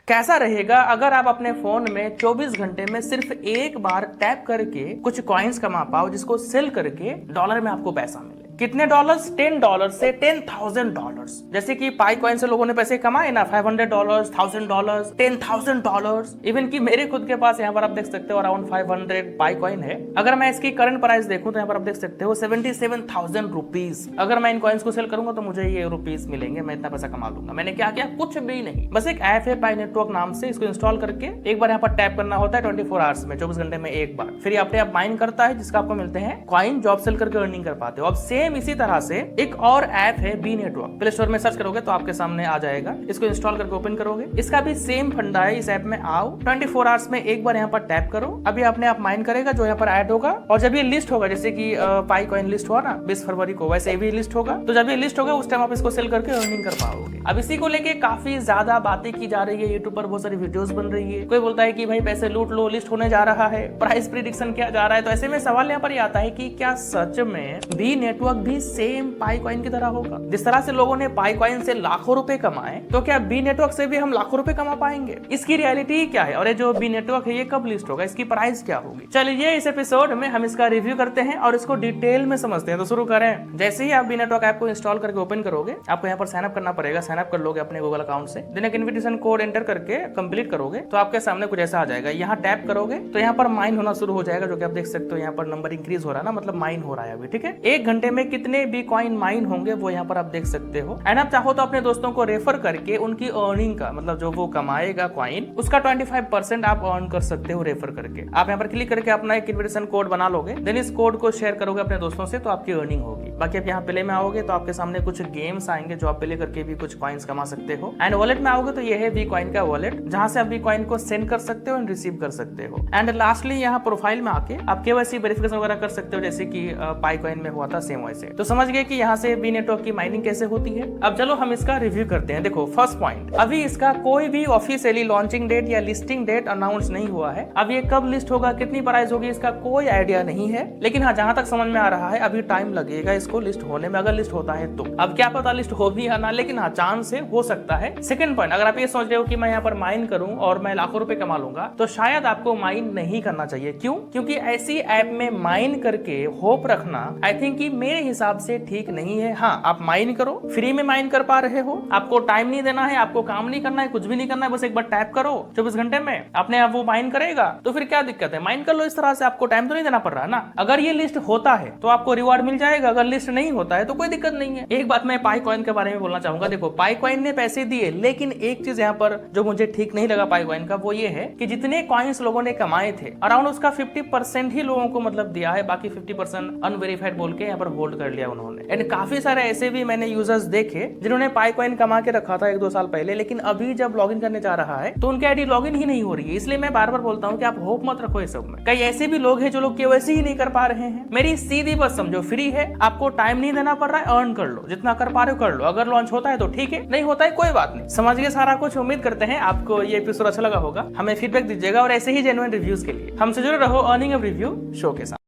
कैसा रहेगा अगर आप अपने फोन में 24 घंटे में सिर्फ एक बार टैप करके कुछ कॉइन्स कमा पाओ, जिसको सेल करके डॉलर में आपको पैसा मिले। कितने डॉलर्स? $10 से $10,000। जैसे कि पाई कॉइन से लोगों ने पैसे कमाए ना, $500, $1,000, $10,000। इवन कि मेरे खुद के पास यहाँ पर आप देख सकते हो अराउंड 500 पाई कॉइन है। अगर मैं इसकी करंट प्राइस देखूं तो यहाँ पर आप देख सकते हो 77,000 रुपीज। अगर मैं इन कॉइन्स को सेल करूंगा तो मुझे ये रुपीज मिलेंगे, मैं इतना पैसा कमा लूंगा। मैंने क्या किया? कुछ भी नहीं, बस एक ऐप है पाई नेटवर्क नाम से, इसको इंस्टॉल करके एक बार यहाँ पर टैप करना होता है 24 आवर्स में, 24 घंटे में एक बार। फिर अपने आप माइन करता है, जिसका आपको मिलते हैं कॉइन, जॉब सेल करके अर्निंग कर पाते हो। अब सेम इसी तरह से एक और ऐप है बी नेटवर्क, प्ले स्टोर में सर्च करोगे तो आपके सामने आ जाएगा। इसको इंस्टॉल करके ओपन करोगे, इसका भी सेम फंडा है। इस ऐप में आओ, 24 आवर्स में एक बार यहाँ पर टैप करो, अभी अपने आप माइन करेगा जो यहाँ पर ऐड होगा। और जब ये लिस्ट होगा, जैसे कि पाई कॉइन लिस्ट हुआ ना 20 फरवरी को, वैसे भी लिस्ट होगा। तो जब ये लिस्ट होगा उस टाइम आप इसको सेल करके अर्निंग कर पाओगे। अब इसी को लेके काफी ज्यादा बातें की जा रही है, यूट्यूब पर बहुत सारी वीडियोस बन रही है। कोई बोलता है कि भाई पैसे लूट लो, लिस्ट होने जा रहा है, प्राइस प्रिडिक्शन किया जा रहा है। तो ऐसे में सवाल यहाँ पर ये आता है कि क्या सच में बी नेटवर्क भी सेम पाई कॉइन की तरह होगा? जिस तरह से लोगों ने पाई कॉइन से लाखों रुपए कमाए, तो क्या बी नेटवर्क से भी हम लाखों रुपए कमा पाएंगे? इसकी रियलिटी क्या है और ये जो बी नेटवर्क है ये कब लिस्ट होगा, इसकी प्राइस क्या होगी? चलिए इस एपिसोड में हम इसका रिव्यू करते हैं और इसको डिटेल में समझते हैं। तो शुरू करें। जैसे ही आप बी नेटवर्क ऐप को इंस्टॉल करके ओपन करोगे, आपको यहाँ पर साइन अप करना पड़ेगा। साइन अप कर लोगे अपने गूगल अकाउंट से, देन एक इन्विटेशन कोड एंटर करके कंप्लीट करोगे तो आपके सामने कुछ ऐसा आ जाएगा। यहाँ टैप करोगे तो यहाँ पर माइन होना शुरू हो जाएगा, जो कि आप देख सकते हो यहाँ पर नंबर इंक्रीज हो रहा है ना, मतलब माइन हो रहा है अभी। ठीक है, एक घंटे में कितने बी कॉइन माइन होंगे वो यहाँ पर आप देख सकते हो। एंड आप चाहो तो अपने दोस्तों को रेफर करके उनकी अर्निंग का, मतलब जो वो कमाएगा कॉइन, उसका 25% आप अर्न कर सकते हो रेफर करके। आप यहाँ पर क्लिक करके अपना एक इन्विटेशन कोड बना लोगे, देन इस कोड को शेयर करोगे अपने दोस्तों से, तो आपकी अर्निंग होगी। बाकी आप यहाँ प्ले में आओगे तो आपके सामने कुछ गेम्स आएंगे जो आप प्ले करके भी कुछ कॉइन्स कमा सकते हो। एंड वॉलेट में आओगे तो ये है बी कॉइन का वॉलेट, जहां से आप बी कॉइन को सेंड कर सकते हो एंड रिसीव कर सकते हो। एंड लास्टली यहाँ प्रोफाइल में आके आप केवाईसी वेरिफिकेशन वगैरह कर सकते हो, जैसे कि पाई कॉइन में हुआ था सेम वैसे। तो समझ गए कि यहाँ से बी नेटवर्क की माइनिंग कैसे होती है। अब चलो हम इसका रिव्यू करते हैं। देखो फर्स्ट पॉइंट, अभी इसका कोई भी ऑफिशियली लॉन्चिंग डेट या लिस्टिंग डेट अनाउंस नहीं हुआ है। अब ये कब लिस्ट होगा, कितनी प्राइस होगी, इसका कोई आइडिया नहीं है। लेकिन हाँ, जहां तक समझ में आ रहा है अभी टाइम लगेगा इसको लिस्ट होने में, अगर लिस्ट होता है तो। अब क्या पता लिस्ट हो भी या ना, लेकिन हाँ चांस है, हो सकता है। सेकंड पॉइंट, अगर आप ये सोच रहे हो कि मैं यहाँ पर माइन करूं और मैं लाखों रुपए कमा लूंगा, तो शायद आपको माइन नहीं करना चाहिए। क्यों? क्योंकि ऐसी ऐप में माइन करके होप रखना आई थिंक कि मेरे हिसाब से ठीक नहीं है। हाँ, आप माइन करो, फ्री में माइन कर पा रहे हो, आपको टाइम नहीं देना है, आपको काम नहीं करना है, कुछ भी नहीं करना है, बस एक बार टैप करो 24 घंटे में अपने आप वो माइन करेगा। तो फिर क्या दिक्कत है, माइन कर लो इस तरह से, आपको टाइम तो नहीं देना पड़ रहा ना। अगर ये लिस्ट होता है तो आपको रिवार्ड मिल जाएगा, अगर लिस्ट नहीं होता है तो कोई दिक्कत नहीं है। एक बात मैं पाई कॉइन के बारे में बोलना चाहूंगा। देखो पाई कॉइन ने पैसे दिए, लेकिन एक चीज यहाँ पर जो मुझे ठीक नहीं लगा पाई कॉइन का, वो ये है कि जितने कॉइन्स लोगों ने कमाए थे अराउंड उसका 50% ही लोगों को मतलब दिया है, बाकी 50% अनवेरिफाइड बोल के यहाँ पर होल्ड कर लिया उन्होंने। एंड काफी सारे ऐसे भी मैंने यूजर्स देखे जिन्होंने पाई कॉइन कमा के रखा था 1-2 साल पहले, लेकिन अभी जब लॉगिन करने जा रहा है तो उनकी आईडी लॉगिन ही नहीं हो रही है। इसलिए मैं बार बार बोलता हूँ कि आप होप मत रखो इस सब में। कई ऐसे भी लोग हैं जो लोग केवाईसी ही नहीं कर पा रहे हैं। मेरी सीधी बस समझो, फ्री है, आपको टाइम नहीं देना पड़ रहा है, अर्न कर लो, जितना कर पा रहे हो कर लो। अगर लॉन्च होता है तो ठीक है, नहीं होता है कोई बात नहीं। समझ गए सारा कुछ। उम्मीद करते हैं आपको ये एपिसोड अच्छा लगा होगा। हमें फीडबैक दीजिएगा और ऐसे ही जेन्युइन रिव्यूज के लिए हमसे जुड़े रहो अर्निंग रिव्यू शो के साथ।